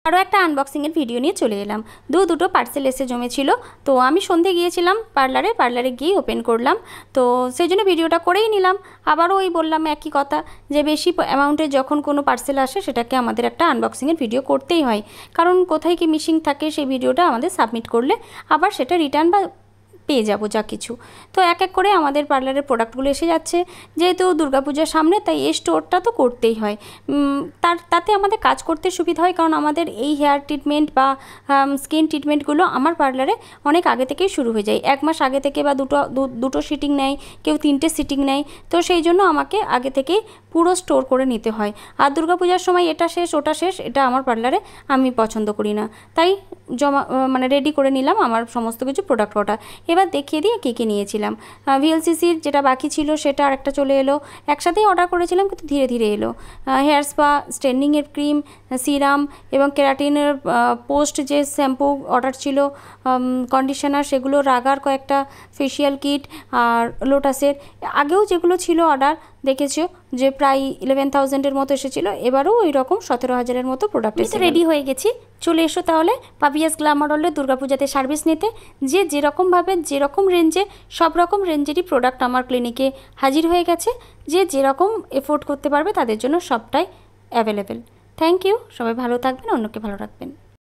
আরও একটা আনবক্সিংয়ের ভিডিও নিয়ে চলে এলাম। দুটো পার্সেল এসে জমেছিল, তো আমি সন্ধে গিয়েছিলাম পার্লারে গিয়ে ওপেন করলাম, তো সেই জন্য ভিডিওটা করেই নিলাম। আবারও ওই বললাম একই কথা, যে বেশি অ্যামাউন্টের যখন কোনো পার্সেল আসে সেটাকে আমাদের একটা আনবক্সিংয়ের ভিডিও করতেই হয়, কারণ কোথায় কি মিসিং থাকে সেই ভিডিওটা আমাদের সাবমিট করলে আবার সেটা রিটার্ন বা পেয়ে যাব যা কিছু। তো এক এক করে আমাদের পার্লারের প্রোডাক্টগুলো এসে যাচ্ছে। যেহেতু দুর্গাপূজার সামনে, তাই এই স্টোরটা তো করতেই হয়। তাতে আমাদের কাজ করতে সুবিধা হয়, কারণ আমাদের এই হেয়ার ট্রিটমেন্ট বা স্কিন ট্রিটমেন্টগুলো আমার পার্লারে অনেক আগে থেকেই শুরু হয়ে যায়। 1 মাস আগে থেকে, বা দুটো সিটিং নেয়, কেউ 3টে সিটিং নেয়, তো সেই জন্য আমাকে আগে থেকেই পুরো স্টোর করে নিতে হয়। আর দুর্গাপূজার সময় এটা শেষ ওটা শেষ, এটা আমার পার্লারে আমি পছন্দ করি না, তাই রেডি করে নিলাম আমার সমস্ত কিছু প্রোডাক্ট কটা। এবার দেখিয়ে দিয়ে কী কী নিয়েছিলাম। ভিএলসিসির যেটা বাকি ছিল সেটা আরেকটা চলে এলো, একসাথেই অর্ডার করেছিলাম কিন্তু ধীরে ধীরে এলো। হেয়ার স্পা, স্ট্রেটনিংয়ের ক্রিম, সিরাম এবং কেরাটিনের পোস্ট যে শ্যাম্পু অর্ডার ছিল, কন্ডিশনার, সেগুলো, রাগার কয়েকটা ফেশিয়াল কিট, আর লোটাসের আগেও যেগুলো ছিল অর্ডার দেখেছো যে প্রায় 11,000-এর মতো এসেছিলো, এবারও ওই রকম 17,000-এর মতো প্রোডাক্ট এসে রেডি হয়ে গেছি। চলে এসো তাহলে পাপিয়াস গ্ল্যামার ওয়ার্ল্ডে দুর্গাপূজাতে সার্ভিস নিতে। যে যেরকমভাবে যেরকম রেঞ্জে, সব রকম রেঞ্জেরই প্রোডাক্ট আমার ক্লিনিকে হাজির হয়ে গেছে। যে যেরকম এফোর্ড করতে পারবে তাদের জন্য সবটাই অ্যাভেলেবেল। থ্যাংক ইউ, সবাই ভালো থাকবেন, অন্যকে ভালো রাখবেন।